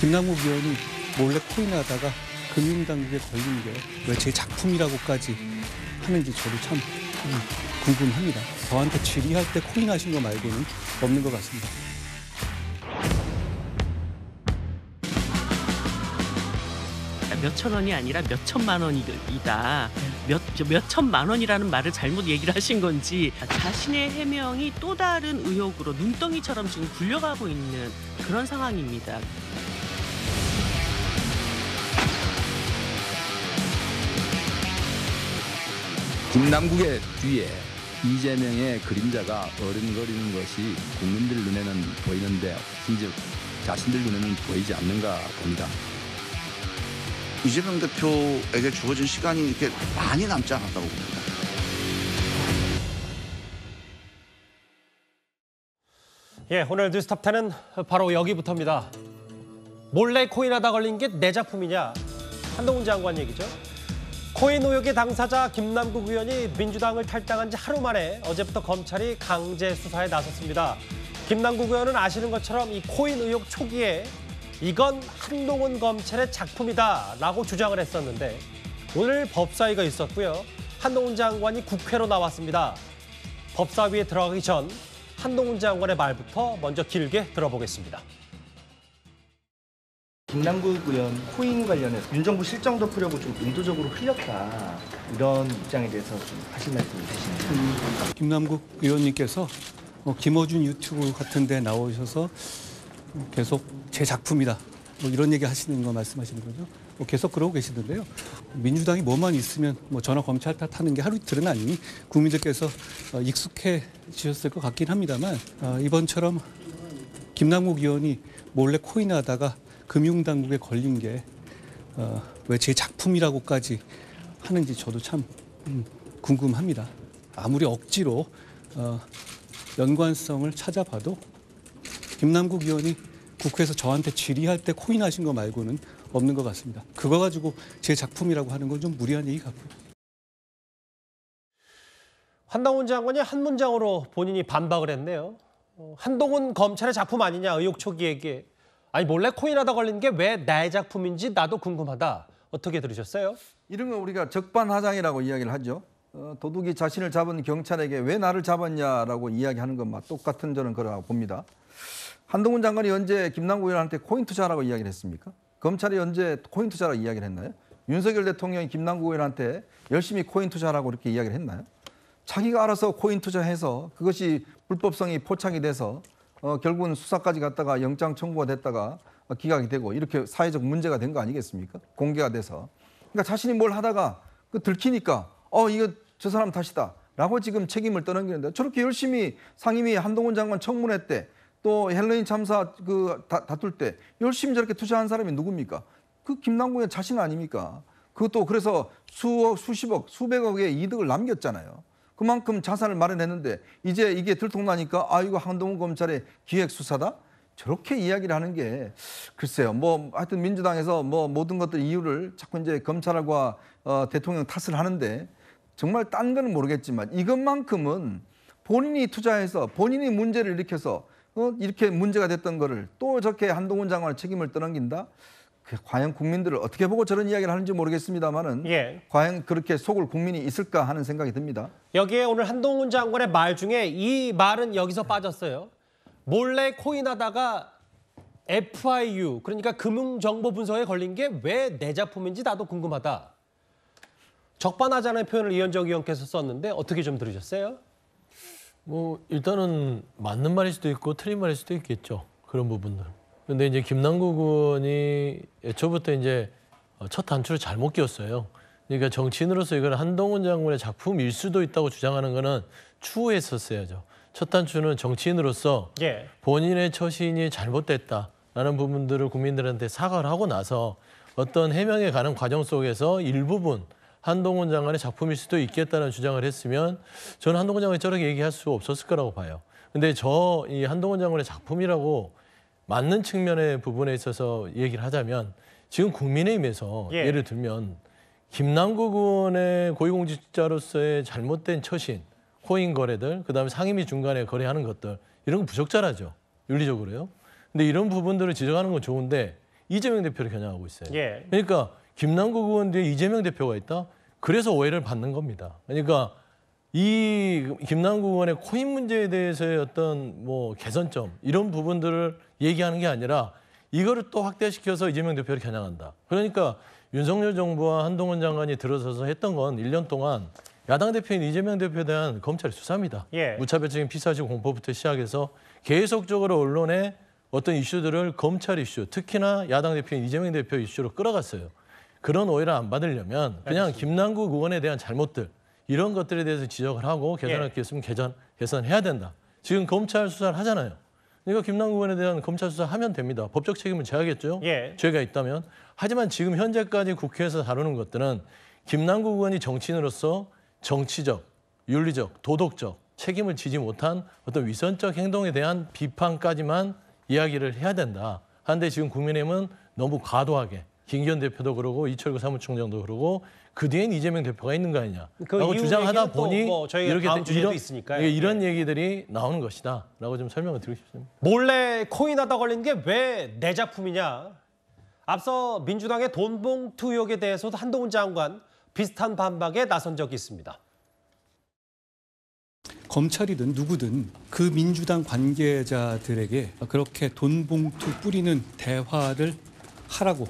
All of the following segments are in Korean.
김남국 의원이 몰래 코인하다가 금융당국에 걸린 게 왜 제 작품이라고까지 하는지 저도 참 궁금합니다. 저한테 질의할 때 코인하신 거 말고는 없는 것 같습니다. 몇천 원이 아니라 몇천만 원이다. 몇천만 원이라는 말을 잘못 얘기를 하신 건지 자신의 해명이 또 다른 의혹으로 눈덩이처럼 지금 굴려가고 있는 그런 상황입니다. 김남국의 뒤에 이재명의 그림자가 어른거리는 것이 국민들 눈에는 보이는데 심지어 자신들 눈에는 보이지 않는가 봅니다. 이재명 대표에게 주어진 시간이 이렇게 많이 남지 않았다고 봅니다. 예, 오늘 뉴스톱10은 바로 여기부터입니다. 몰래 코인하다 걸린 게 내 작품이냐? 한동훈 장관 얘기죠. 코인 의혹의 당사자 김남국 의원이 민주당을 탈당한 지 하루 만에 어제부터 검찰이 강제 수사에 나섰습니다. 김남국 의원은 아시는 것처럼 이 코인 의혹 초기에 이건 한동훈 검찰의 작품이다라고 주장을 했었는데 오늘 법사위가 있었고요. 한동훈 장관이 국회로 나왔습니다. 법사위에 들어가기 전 한동훈 장관의 말부터 먼저 길게 들어보겠습니다. 김남국 의원 코인 관련해서 윤 정부 실정 덮으려고 좀 의도적으로 흘렸다. 이런 입장에 대해서 좀 하실 말씀이 있으십니까? 김남국 의원님께서 김어준 유튜브 같은 데 나오셔서 계속 제 작품이다. 이런 얘기 하시는 거 말씀하시는 거죠. 계속 그러고 계시던데요. 민주당이 뭐만 있으면 전화 검찰 탓하는 게 하루 이틀은 아니니 국민들께서 익숙해지셨을 것 같긴 합니다만 이번처럼 김남국 의원이 몰래 코인하다가 금융당국에 걸린 게 왜 제 작품이라고까지 하는지 저도 참 궁금합니다. 아무리 억지로 연관성을 찾아봐도 김남국 의원이 국회에서 저한테 질의할 때 코인하신 거 말고는 없는 것 같습니다. 그거 가지고 제 작품이라고 하는 건 좀 무리한 얘기 같고요. 한동훈 장관이 한 문장으로 본인이 반박을 했네요. 한동훈 검찰의 작품 아니냐 의혹 초기에게. 아니 몰래 코인하다 걸린 게 왜 나의 작품인지 나도 궁금하다. 어떻게 들으셨어요? 이런 거 우리가 적반하장이라고 이야기를 하죠. 도둑이 자신을 잡은 경찰에게 왜 나를 잡았냐라고 이야기하는 것과 똑같은 저는 거라고 봅니다. 한동훈 장관이 언제 김남국 의원한테 코인 투자라고 이야기를 했습니까? 검찰이 언제 코인 투자라고 이야기를 했나요? 윤석열 대통령이 김남국 의원한테 열심히 코인 투자라고 이렇게 이야기를 했나요? 자기가 알아서 코인 투자해서 그것이 불법성이 포착이 돼서 결국은 수사까지 갔다가 영장 청구가 됐다가 기각이 되고 이렇게 사회적 문제가 된 거 아니겠습니까? 공개가 돼서. 그러니까 자신이 뭘 하다가 들키니까 이거 저 사람 탓이다 라고 지금 책임을 떠넘기는데 저렇게 열심히 상임위 한동훈 장관 청문회 때 또 헬로윈 참사 다툴 때 열심히 저렇게 투자한 사람이 누굽니까? 그 김남국 의원 자신 아닙니까? 그것도 그래서 수십억, 수백억의 이득을 남겼잖아요. 그만큼 자산을 마련했는데 이제 이게 들통나니까 이거 한동훈 검찰의 기획 수사다? 저렇게 이야기를 하는 게 글쎄요. 하여튼 민주당에서 모든 것들 이유를 자꾸 이제 검찰과 대통령 탓을 하는데 정말 딴 거는 모르겠지만 이것만큼은 본인이 투자해서 본인이 문제를 일으켜서 이렇게 문제가 됐던 거를 또 저렇게 한동훈 장관의 책임을 떠넘긴다? 과연 국민들을 어떻게 보고 저런 이야기를 하는지 모르겠습니다만은 과연 그렇게 속을 국민이 있을까 하는 생각이 듭니다. 여기에 오늘 한동훈 장관의 말 중에 이 말은 여기서 빠졌어요. 몰래 코인하다가 FIU, 그러니까 금융정보분석에 걸린 게 왜 내 작품인지 나도 궁금하다. 적반하장의 표현을 이현정 의원께서 썼는데 어떻게 좀 들으셨어요? 일단은 맞는 말일 수도 있고 틀린 말일 수도 있겠죠. 그런 부분들. 근데 이제 김남국 의원이 애초부터 이제 첫 단추를 잘못 끼웠어요. 그러니까 정치인으로서 이걸 한동훈 장관의 작품일 수도 있다고 주장하는 거는 추후했었어야죠. 첫 단추는 정치인으로서 본인의 처신이 잘못됐다라는 부분들을 국민들한테 사과를 하고 나서 어떤 해명에 가는 과정 속에서 일부분 한동훈 장관의 작품일 수도 있겠다는 주장을 했으면 저는 한동훈 장관이 저렇게 얘기할 수 없었을 거라고 봐요. 근데 이 한동훈 장관의 작품이라고 맞는 측면의 부분에 있어서 얘기를 하자면 지금 국민의힘에서 예를 들면 김남국 의원의 고위공직자로서의 잘못된 처신, 코인 거래들, 그다음에 상임위 중간에 거래하는 것들 이런 거 부적절하죠. 윤리적으로요. 근데 이런 부분들을 지적하는 건 좋은데 이재명 대표를 겨냥하고 있어요. 예. 그러니까 김남국 의원 뒤에 이재명 대표가 있다. 그래서 오해를 받는 겁니다. 그러니까 이 김남국 의원의 코인 문제에 대해서의 어떤 뭐 개선점 이런 부분들을 얘기하는 게 아니라 이거를 또 확대시켜서 이재명 대표를 겨냥한다. 그러니까 윤석열 정부와 한동훈 장관이 들어서서 했던 건 1년 동안 야당 대표인 이재명 대표에 대한 검찰 수사입니다. 예. 무차별적인 피사시 공포부터 시작해서 계속적으로 언론의 어떤 이슈들을 검찰 이슈, 특히나 야당 대표인 이재명 대표 이슈로 끌어갔어요. 그런 오해를 안 받으려면 그냥 김남국 의원에 대한 잘못들 이런 것들에 대해서 지적을 하고 개선할 게 있으면 개선해야 된다. 지금 검찰 수사를 하잖아요. 그러니까 김남국 의원에 대한 검찰 수사하면 됩니다. 법적 책임은 져야겠죠. 예. 죄가 있다면. 하지만 지금 현재까지 국회에서 다루는 것들은 김남국 의원이 정치인으로서 정치적, 윤리적, 도덕적 책임을 지지 못한 어떤 위선적 행동에 대한 비판까지만 이야기를 해야 된다. 한데 지금 국민의힘은 너무 과도하게 김기현 대표도 그러고 이철구 사무총장도 그러고 그 뒤엔 이재명 대표가 있는 거 아니냐라고 주장하다 보니 이렇게 다음 주제도 있으니까요. 이런 얘기들이 나오는 것이다라고 좀 설명을 드리고 싶습니다. 몰래 코인하다 걸린 게 왜 내 작품이냐. 앞서 민주당의 돈봉투 의혹에 대해서도 한동훈 장관 비슷한 반박에 나선 적이 있습니다. 검찰이든 누구든 그 민주당 관계자들에게 그렇게 돈 봉투 뿌리는 대화를 하라고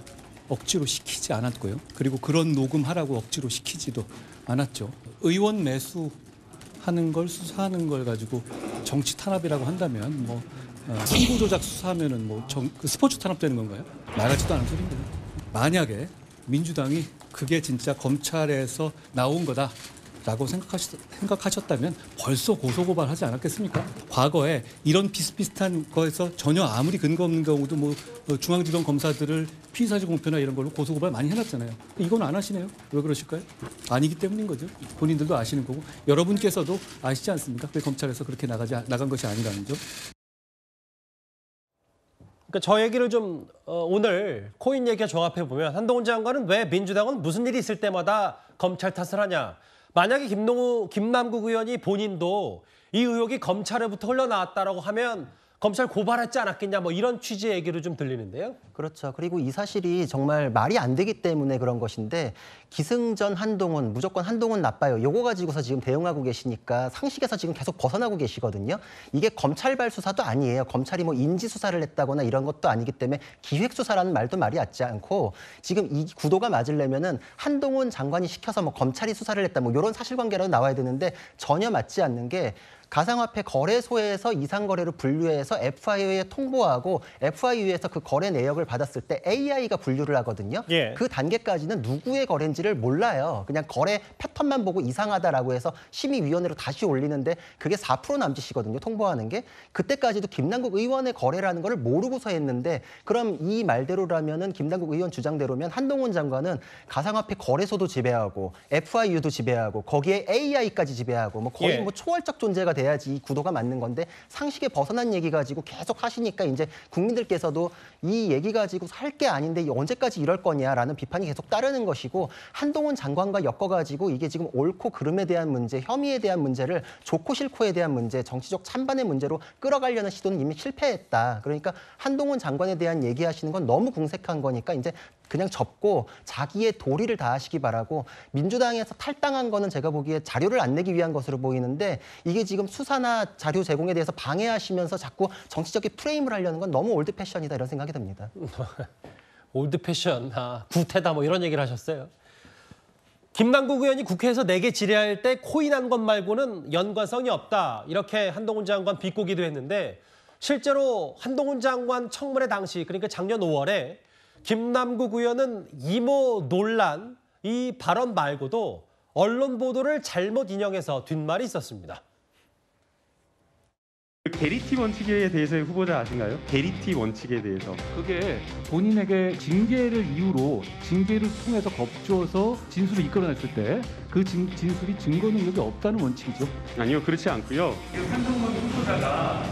억지로 시키지 않았고요. 그리고 그런 녹음하라고 억지로 시키지도 않았죠. 의원 매수하는 걸 수사하는 걸 가지고 정치 탄압이라고 한다면 뭐 선거 조작 수사하면은 뭐 그 스포츠 탄압되는 건가요? 말 같지도 않은 소리입니다. 만약에 민주당이 그게 진짜 검찰에서 나온 거다라고 생각하셨다면 벌써 고소고발하지 않았겠습니까? 과거에 이런 비슷비슷한 거에서 전혀 아무리 근거 없는 경우도 뭐 중앙지검 검사들을 피의사실 공표나 이런 걸로 고소고발 많이 해놨잖아요. 이건 안 하시네요. 왜 그러실까요? 아니기 때문인 거죠. 본인들도 아시는 거고 여러분께서도 아시지 않습니까? 왜 검찰에서 그렇게 나간 것이 아니라는 점. 그러니까 저 얘기를 좀 오늘 코인 얘기와 종합해 보면 한동훈 장관은 왜 민주당은 무슨 일이 있을 때마다 검찰 탓을 하냐. 만약에 김남국 의원이 본인도 이 의혹이 검찰로부터 흘러나왔다라고 하면 검찰 고발했지 않았겠냐 뭐 이런 취지의 얘기로 좀 들리는데요. 그렇죠. 그리고 이 사실이 정말 말이 안 되기 때문에 그런 것인데 기승전 한동훈, 무조건 한동훈 나빠요. 요거 가지고서 지금 대응하고 계시니까 상식에서 지금 계속 벗어나고 계시거든요. 이게 검찰발 수사도 아니에요. 검찰이 뭐 인지 수사를 했다거나 이런 것도 아니기 때문에 기획 수사라는 말도 말이 맞지 않고 지금 이 구도가 맞으려면은 한동훈 장관이 시켜서 뭐 검찰이 수사를 했다 뭐 이런 사실관계라도 나와야 되는데 전혀 맞지 않는 게 가상화폐 거래소에서 이상거래로 분류해서 FIU에 통보하고 FIU에서 그 거래 내역을 받았을 때 AI가 분류를 하거든요. 예. 그 단계까지는 누구의 거래인지를 몰라요. 그냥 거래 패턴만 보고 이상하다라고 해서 심의위원회로 다시 올리는데 그게 4% 남짓이거든요. 통보하는 게. 그때까지도 김남국 의원의 거래라는 걸 모르고서 했는데 그럼 이 말대로라면은 김남국 의원 주장대로면 한동훈 장관은 가상화폐 거래소도 지배하고 FIU도 지배하고 거기에 AI까지 지배하고 뭐 거의 예. 뭐 초월적 존재가 돼야지 이 구도가 맞는 건데 상식에 벗어난 얘기 가지고 계속 하시니까 이제 국민들께서도 이 얘기 가지고 할 게 아닌데 언제까지 이럴 거냐라는 비판이 계속 따르는 것이고 한동훈 장관과 엮어가지고 이게 지금 옳고 그름에 대한 문제, 혐의에 대한 문제를 좋고 싫고에 대한 문제, 정치적 찬반의 문제로 끌어가려는 시도는 이미 실패했다. 그러니까 한동훈 장관에 대한 얘기하시는 건 너무 궁색한 거니까 이제 그냥 접고 자기의 도리를 다하시기 바라고 민주당에서 탈당한 거는 제가 보기에 자료를 안 내기 위한 것으로 보이는데 이게 지금 수사나 자료 제공에 대해서 방해하시면서 자꾸 정치적인 프레임을 하려는 건 너무 올드 패션이다 이런 생각이 듭니다. 올드 패션, 구태다 뭐 이런 얘기를 하셨어요. 김남국 의원이 국회에서 내게 질의할 때 코인한 것 말고는 연관성이 없다. 이렇게 한동훈 장관 비꼬기도 했는데 실제로 한동훈 장관 청문회 당시 그러니까 작년 5월에 김남국 의원은 이모 논란 이 발언 말고도 언론 보도를 잘못 인용해서 뒷말이 있었습니다. 게리티 원칙에 대해서의 후보자 아신가요? 게리티 원칙에 대해서. 그게 본인에게 징계를 이유로 징계를 통해서 겁주어서 진술을 이끌어냈을 때 그 진술이 증거 능력이 없다는 원칙이죠. 아니요, 그렇지 않고요. 한동훈 후보자가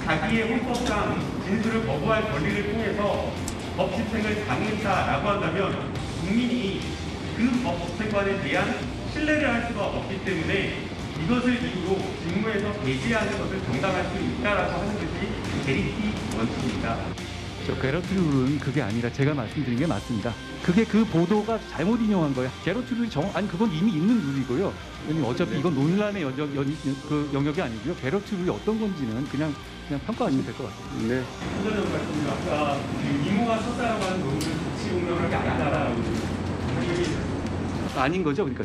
자기의 헌법상 진술을 거부할 권리를 통해서 법 집행을 강행했다라고 한다면 국민이 그 법 집행관에 대한 신뢰를 할 수가 없기 때문에 이것을 이유로 직무에서 배제하는 것을 정당할 수 있다라고 하는 것이 게리티 원칙입니다. 저 게러트 룰은 그게 아니라 제가 말씀드린 게 맞습니다. 그게 그 보도가 잘못 인용한 거예요. 게러트 룰이 아니 그건 이미 있는 룰이고요. 왜냐면 어차피 이건 논란의 그 영역이 아니고요. 게러트 룰이 어떤 건지는 그냥 평가하시면 될 것 같습니다. 네. 선전적 말씀입니다. 아까 이모가 쳤다라고 하는 논문을 같이 공명을 안 한다라고 아닌 거죠, 그러니까.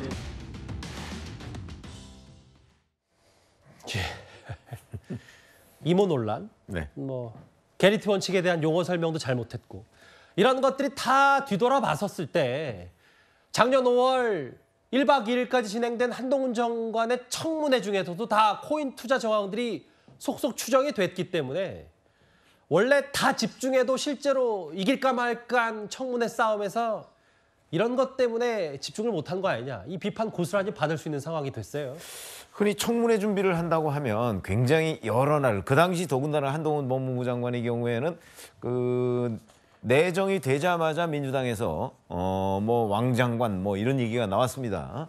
이모 논란, 네. 뭐 게리트 원칙에 대한 용어 설명도 잘못했고 이런 것들이 다 뒤돌아봤었을 때 작년 5월 1박 2일까지 진행된 한동훈 장관의 청문회 중에서도 다 코인 투자 정황들이 속속 추정이 됐기 때문에 원래 다 집중해도 실제로 이길까 말까한 청문회 싸움에서 이런 것 때문에 집중을 못한 거 아니냐. 이 비판 고스란히 받을 수 있는 상황이 됐어요. 흔히 청문회 준비를 한다고 하면 굉장히 여러 날, 그 당시 더군다나 한동훈 법무부 장관의 경우에는 그 내정이 되자마자 민주당에서 뭐 왕장관 뭐 이런 얘기가 나왔습니다.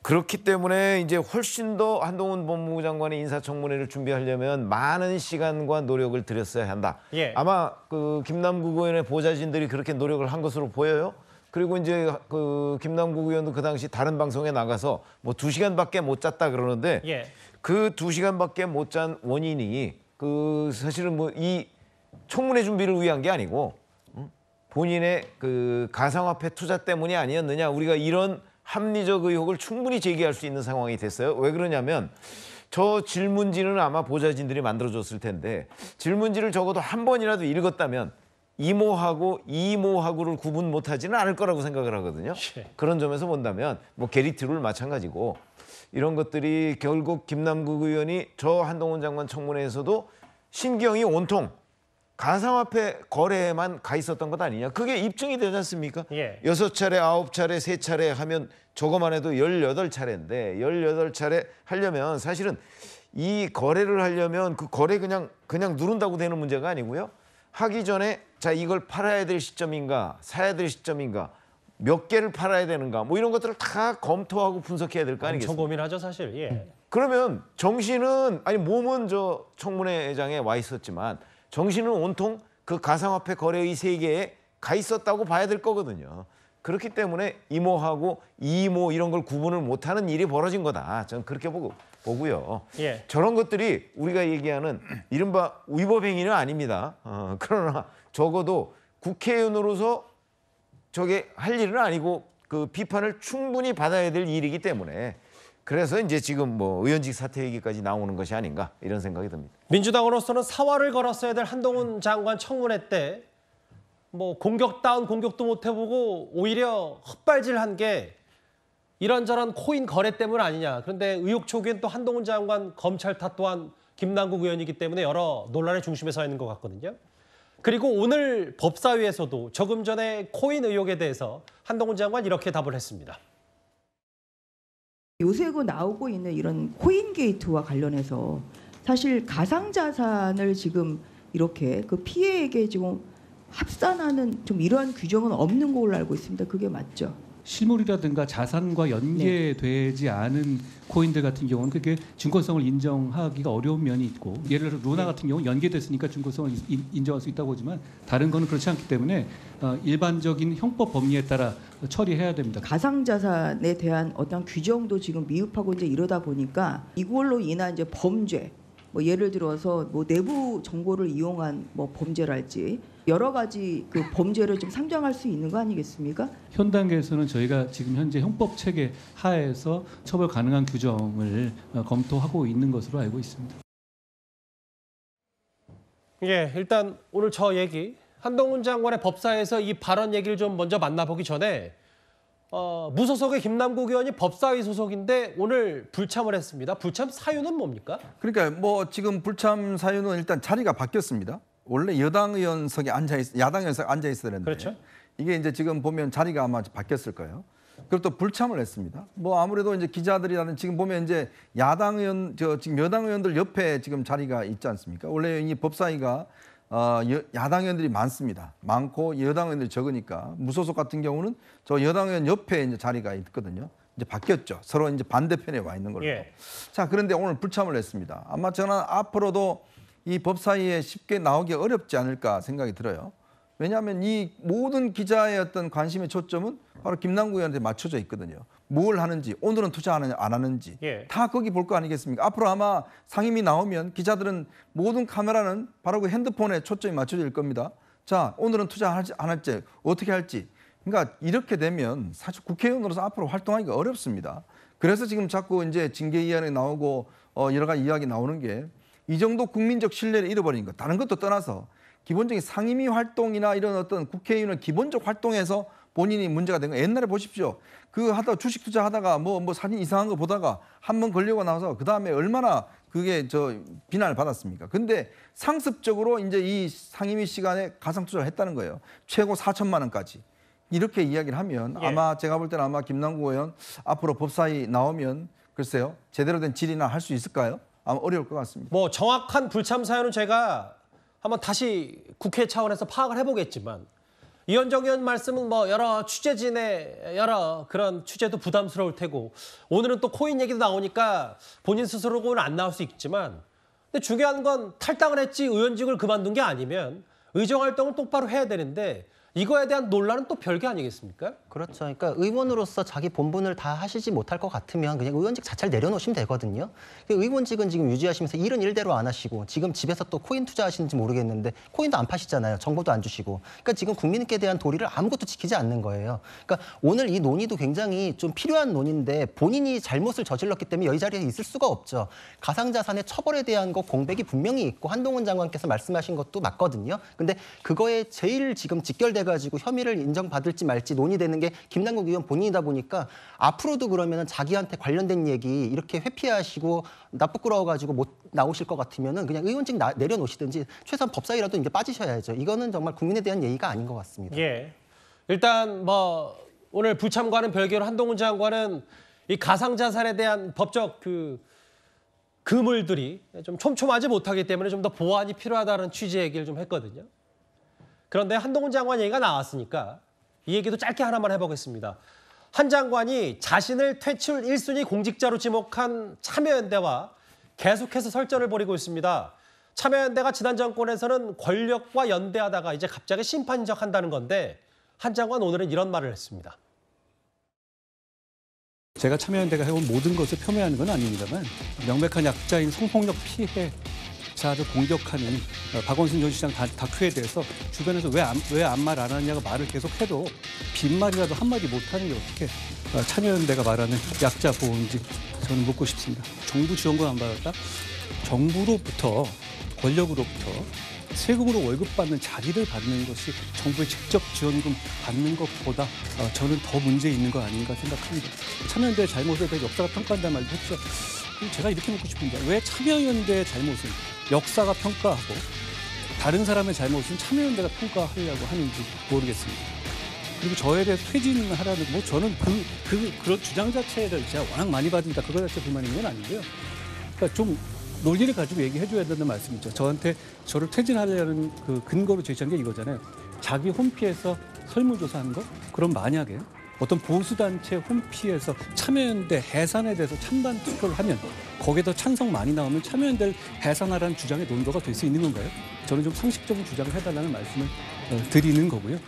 그렇기 때문에 이제 훨씬 더 한동훈 법무부 장관의 인사청문회를 준비하려면 많은 시간과 노력을 들였어야 한다. 예. 아마 그 김남국 의원의 보좌진들이 그렇게 노력을 한 것으로 보여요. 그리고 이제 그 김남국 의원도 그 당시 다른 방송에 나가서 뭐 2시간밖에 못 잤다 그러는데 예. 그 2시간밖에 못 잔 원인이 그 사실은 뭐 이 청문회 준비를 위한 게 아니고 본인의 그 가상화폐 투자 때문이 아니었느냐. 우리가 이런 합리적 의혹을 충분히 제기할 수 있는 상황이 됐어요. 왜 그러냐면 저 질문지는 아마 보좌진들이 만들어줬을 텐데 질문지를 적어도 한 번이라도 읽었다면 이모하고 이모하고를 구분 못하지는 않을 거라고 생각을 하거든요. 그런 점에서 본다면 뭐 게리트 룰 마찬가지고 이런 것들이 결국 김남국 의원이 저 한동훈 장관 청문회에서도 신경이 온통 가상화폐 거래에만 가 있었던 것 아니냐. 그게 입증이 되지 않습니까? 예. 6차례, 9차례, 3차례 하면 저거만 해도 18차례인데 18차례 하려면 사실은 이 거래를 하려면 그 거래 그냥 누른다고 되는 문제가 아니고요. 하기 전에 자 이걸 팔아야 될 시점인가 사야 될 시점인가 몇 개를 팔아야 되는가 뭐 이런 것들을 다 검토하고 분석해야 될 거 아니겠습니까? 엄청 고민하죠 사실. 예. 그러면 정신은 아니 몸은 저 청문회장에 와 있었지만 정신은 온통 그 가상화폐 거래의 세계에 가 있었다고 봐야 될 거거든요. 그렇기 때문에 이모하고 이모 이런 걸 구분을 못하는 일이 벌어진 거다. 저는 그렇게 보고요. 예. 저런 것들이 우리가 얘기하는 이른바 위법 행위는 아닙니다. 그러나 적어도 국회의원으로서 저게 할 일은 아니고 그 비판을 충분히 받아야 될 일이기 때문에 그래서 이제 지금 뭐 의원직 사퇴 얘기까지 나오는 것이 아닌가 이런 생각이 듭니다. 민주당으로서는 사활을 걸었어야 될 한동훈 장관 청문회 때 뭐 공격다운 공격도 못 해보고 오히려 헛발질한 게 이런저런 코인 거래 때문 아니냐. 그런데 의혹 초기엔 또 한동훈 장관 검찰 탓 또한 김남국 의원이기 때문에 여러 논란의 중심에 서 있는 것 같거든요. 그리고 오늘 법사위에서도 조금 전에 코인 의혹에 대해서 한동훈 장관 이렇게 답을 했습니다. 요새 그 나오고 있는 이런 코인 게이트와 관련해서 사실 가상자산을 지금 이렇게 그 피해액에 지금 합산하는 좀 이러한 규정은 없는 걸로 알고 있습니다. 그게 맞죠? 실물이라든가 자산과 연계되지 않은 코인들 같은 경우는 그게 증권성을 인정하기가 어려운 면이 있고 예를 들어 루나 같은 경우는 연계됐으니까 증권성을 인정할 수 있다고 하지만 다른 거는 그렇지 않기 때문에 일반적인 형법 법리에 따라 처리해야 됩니다. 가상자산에 대한 어떤 규정도 지금 미흡하고 이제 이러다 보니까 이걸로 인한 이제 범죄 뭐 예를 들어서 뭐 내부 정보를 이용한 뭐 범죄랄지 여러 가지 그 범죄를 좀 상정할 수 있는 거 아니겠습니까? 현 단계에서는 저희가 지금 현재 형법 체계 하에서 처벌 가능한 규정을 검토하고 있는 것으로 알고 있습니다. 예, 일단 오늘 저 얘기 한동훈 장관의 법사위에서 이 발언 얘기를 좀 먼저 만나보기 전에 무소속의 김남국 의원이 법사위 소속인데 오늘 불참을 했습니다. 불참 사유는 뭡니까? 그러니까 뭐 지금 불참 사유는 일단 자리가 바뀌었습니다. 원래 여당 의원석에 야당 의원석에 앉아 있어야 되는데 그렇죠. 이게 이제 지금 보면 자리가 아마 바뀌었을 거예요. 그리고 또 불참을 했습니다. 뭐 아무래도 이제 기자들이라든 지금 보면 이제 야당 의원 지금 여당 의원들 옆에 지금 자리가 있지 않습니까? 원래 이 법사위가 야당 의원들이 많고 여당 의원들이 적으니까 무소속 같은 경우는 저 여당 의원 옆에 이제 자리가 있거든요. 이제 바뀌었죠. 서로 이제 반대편에 와 있는 걸로. 예. 자, 그런데 오늘 불참을 했습니다. 아마 저는 앞으로도 이 법 사이에 쉽게 나오기 어렵지 않을까 생각이 들어요. 왜냐하면 이 모든 기자의 어떤 관심의 초점은 바로 김남국 의원한테 맞춰져 있거든요. 뭘 하는지, 오늘은 투자하느냐 안 하는지 다 거기 볼 거 아니겠습니까? 앞으로 아마 상임위 나오면 기자들은 모든 카메라는 바로 그 핸드폰에 초점이 맞춰질 겁니다. 자, 오늘은 투자할지 안 할지 어떻게 할지. 그러니까 이렇게 되면 사실 국회의원으로서 앞으로 활동하기가 어렵습니다. 그래서 지금 자꾸 이제 징계위원회 나오고 여러 가지 이야기 나오는 게 이 정도 국민적 신뢰를 잃어버린 것. 다른 것도 떠나서 기본적인 상임위 활동이나 이런 어떤 국회의원의 기본적 활동에서 본인이 문제가 된 거. 옛날에 보십시오. 그 하다가 주식 투자하다가 뭐 사진 이상한 거 보다가 한 번 걸리고 나서 그 다음에 얼마나 그게 비난을 받았습니까? 근데 상습적으로 이제 이 상임위 시간에 가상 투자를 했다는 거예요. 최고 4천만 원까지. 이렇게 이야기를 하면 아마 제가 볼 때는 아마 김남국 의원 앞으로 법사위 나오면 글쎄요. 제대로 된 질의나 할 수 있을까요? 아마 어려울 것 같습니다. 뭐 정확한 불참 사연은 제가 한번 다시 국회 차원에서 파악을 해보겠지만 이현정 의원 말씀은 뭐 여러 취재진의 여러 그런 취재도 부담스러울 테고 오늘은 또 코인 얘기도 나오니까 본인 스스로는 안 나올 수 있지만 근데 중요한 건 탈당을 했지 의원직을 그만둔 게 아니면 의정활동을 똑바로 해야 되는데 이거에 대한 논란은 또 별개 아니겠습니까? 그렇죠. 그러니까 의원으로서 자기 본분을 다 하시지 못할 것 같으면 그냥 의원직 자체를 내려놓으시면 되거든요. 의원직은 지금 유지하시면서 일은 일대로 안 하시고 지금 집에서 또 코인 투자하시는지 모르겠는데 코인도 안 파시잖아요. 정보도 안 주시고. 그러니까 지금 국민께 대한 도리를 아무것도 지키지 않는 거예요. 그러니까 오늘 이 논의도 굉장히 좀 필요한 논의인데 본인이 잘못을 저질렀기 때문에 이 자리에 있을 수가 없죠. 가상자산의 처벌에 대한 거 공백이 분명히 있고 한동훈 장관께서 말씀하신 것도 맞거든요. 근데 그거에 제일 지금 직결돼 가지고 혐의를 인정받을지 말지 논의되는 게 김남국 의원 본인이다 보니까 앞으로도 그러면 자기한테 관련된 얘기 이렇게 회피하시고 나 부끄러워가지고 못 나오실 것 같으면은 그냥 의원직 내려놓으시든지 최소한 법사위라도 이제 빠지셔야죠. 이거는 정말 국민에 대한 예의가 아닌 것 같습니다. 예. 일단 뭐 오늘 불참과는 별개로 한동훈 장관은 이 가상자산에 대한 법적 그물들이 좀 촘촘하지 못하기 때문에 좀 더 보완이 필요하다는 취지 얘기를 좀 했거든요. 그런데 한동훈 장관 얘기가 나왔으니까 이 얘기도 짧게 하나만 해보겠습니다. 한 장관이 자신을 퇴출 1순위 공직자로 지목한 참여연대와 계속해서 설전을 벌이고 있습니다. 참여연대가 지난 정권에서는 권력과 연대하다가 이제 갑자기 심판인적한다는 건데 한 장관 오늘은 이런 말을 했습니다. 제가 참여연대가 해온 모든 것을 폄훼하는 건 아닙니다만 명백한 약자인 성폭력 피해자를 공격하는 박원순 전 시장 다큐에 대해서 주변에서 왜 아무 말 안 하냐고 말을 계속해도 빈말이라도 한마디 못하는 게 어떻게 참여연대가 말하는 약자 보호인지 저는 묻고 싶습니다. 정부 지원금 안 받았다? 정부로부터 권력으로부터 세금으로 월급 받는 자리를 받는 것이 정부의 직접 지원금 받는 것보다 저는 더 문제 있는 거 아닌가 생각합니다. 참여연대의 잘못에 대해 역사가 평가한다는 말도 했죠. 제가 이렇게 묻고 싶습니다. 왜 참여연대의 잘못은 역사가 평가하고 다른 사람의 잘못은 참여연대가 평가하려고 하는지 모르겠습니다. 그리고 저에 대해 퇴진하라는 저는 그런 주장 자체를 제가 워낙 많이 받으니까 그거 자체 불만인 건 아닌데요. 그러니까 좀 논리를 가지고 얘기해줘야 된다는 말씀이죠. 저한테 저를 퇴진하려는 그 근거로 제시한 게 이거잖아요. 자기 홈피에서 설문조사한 거? 그럼 만약에 어떤 보수단체 홈피에서 참여연대 해산에 대해서 찬반 투표를 하면 거기에 더 찬성 많이 나오면 참여연대를 해산하라는 주장의 논거가 될 수 있는 건가요? 저는 좀 상식적인 주장을 해달라는 말씀을 드리는 거고요.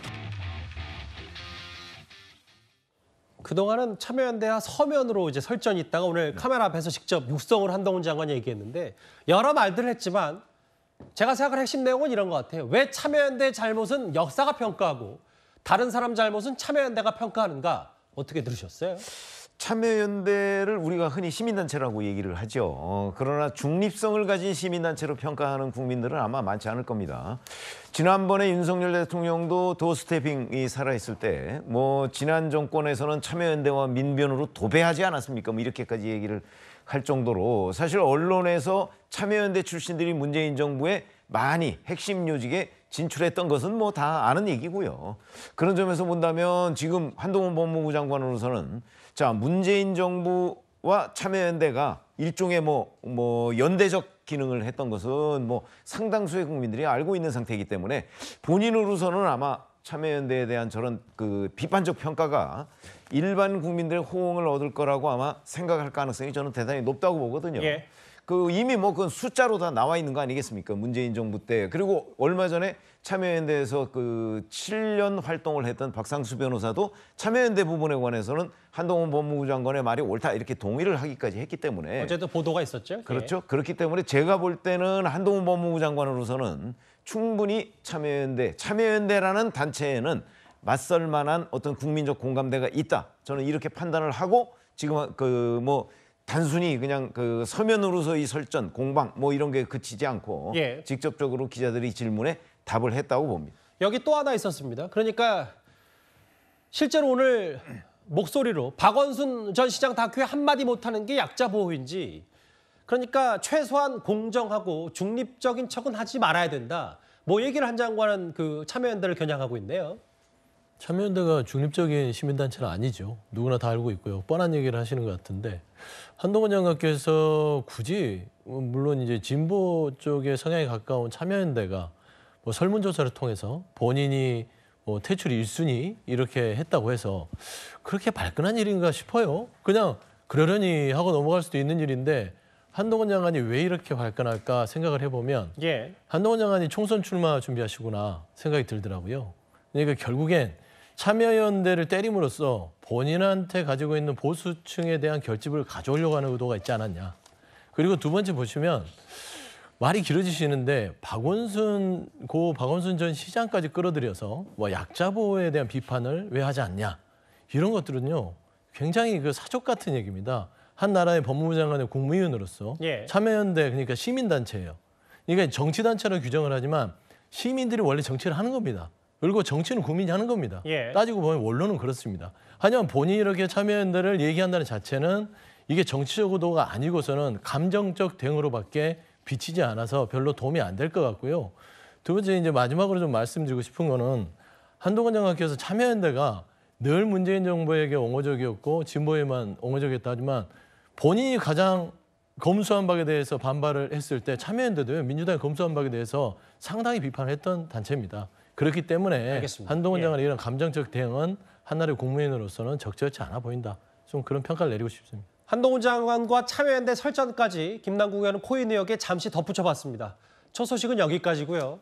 그동안은 참여연대와 서면으로 이제 설전이 있다가 오늘 카메라 앞에서 직접 육성을 한동훈 장관이 얘기했는데 여러 말들을 했지만 제가 생각할 핵심 내용은 이런 것 같아요. 왜 참여연대의 잘못은 역사가 평가하고 다른 사람 잘못은 참여연대가 평가하는가? 어떻게 들으셨어요? 참여연대를 우리가 흔히 시민단체라고 얘기를 하죠. 그러나 중립성을 가진 시민단체로 평가하는 국민들은 아마 많지 않을 겁니다. 지난번에 윤석열 대통령도 도어스태핑이 살아있을 때 지난 정권에서는 참여연대와 민변으로 도배하지 않았습니까? 이렇게까지 얘기를 할 정도로 사실 언론에서 참여연대 출신들이 문재인 정부에 많이 핵심 요직에 진출했던 것은 다 아는 얘기고요. 그런 점에서 본다면 지금 한동훈 법무부 장관으로서는 문재인 정부와 참여연대가 일종의 연대적 기능을 했던 것은 상당수의 국민들이 알고 있는 상태이기 때문에 본인으로서는 아마 참여연대에 대한 저런 비판적 평가가 일반 국민들의 호응을 얻을 거라고 아마 생각할 가능성이 저는 대단히 높다고 보거든요. 예. 그 이미 뭐 그 숫자로 다 나와 있는 거 아니겠습니까? 문재인 정부 때. 그리고 얼마 전에 참여연대에서 그 7년 활동을 했던 박상수 변호사도 참여연대 부분에 관해서는 한동훈 법무부 장관의 말이 옳다 이렇게 동의를 하기까지 했기 때문에 어제도 보도가 있었죠. 그렇죠. 그렇기 때문에 제가 볼 때는 한동훈 법무부 장관으로서는 충분히 참여연대라는 단체에는 맞설 만한 어떤 국민적 공감대가 있다. 저는 이렇게 판단을 하고 지금 그 뭐 단순히 그냥 그 서면으로서의 설전, 공방 뭐 이런 게 그치지 않고 예. 직접적으로 기자들이 질문에 답을 했다고 봅니다. 여기 또 하나 있었습니다. 그러니까 실제로 오늘 목소리로 박원순 전 시장 다큐에 한마디 못하는 게 약자 보호인지 그러니까 최소한 공정하고 중립적인 척은 하지 말아야 된다. 뭐 얘기를 한 장관은 그 참여연대를 겨냥하고 있네요. 참여연대가 중립적인 시민단체는 아니죠. 누구나 다 알고 있고요. 뻔한 얘기를 하시는 것 같은데 한동훈 장관께서 굳이 물론 이제 진보 쪽의 성향에 가까운 참여연대가 뭐 설문조사를 통해서 본인이 뭐 퇴출 1순위 이렇게 했다고 해서 그렇게 발끈한 일인가 싶어요. 그냥 그러려니 하고 넘어갈 수도 있는 일인데 한동훈 장관이 왜 이렇게 발끈할까 생각을 해보면 예. 한동훈 장관이 총선 출마 준비하시구나 생각이 들더라고요. 그러니까 결국엔 참여연대를 때림으로써 본인한테 가지고 있는 보수층에 대한 결집을 가져오려고 하는 의도가 있지 않았냐. 그리고 두 번째 보시면 말이 길어지시는데 박원순 전 시장까지 끌어들여서 뭐 약자 보호에 대한 비판을 왜 하지 않냐. 이런 것들은요. 굉장히 그 사족 같은 얘기입니다. 한 나라의 법무부 장관의 국무위원으로서 예. 참여연대 그러니까 시민단체예요. 그러니까 정치단체로 규정을 하지만 시민들이 원래 정치를 하는 겁니다. 그리고 정치는 국민이 하는 겁니다. 예. 따지고 보면 원론은 그렇습니다. 하지만 본인이 이렇게 참여연대를 얘기한다는 자체는 이게 정치적 의도가 아니고서는 감정적 대응으로밖에 비치지 않아서 별로 도움이 안 될 것 같고요. 두 번째 이제 마지막으로 좀 말씀드리고 싶은 거는 한동훈 장관께서 참여연대가 늘 문재인 정부에게 옹호적이었고 진보에만 옹호적이었다 하지만 본인이 가장 검수완 박에 대해서 반발을 했을 때 참여연대도요. 민주당의 검수완 박에 대해서 상당히 비판을 했던 단체입니다. 그렇기 때문에 알겠습니다. 한동훈 예. 장관의 이런 감정적 대응은 한나라의 국무위원으로서는 적절치 않아 보인다. 좀 그런 평가를 내리고 싶습니다. 한동훈 장관과 참여연대 설전까지 김남국 의원은 코인 의혹에 잠시 덧붙여봤습니다. 첫 소식은 여기까지고요.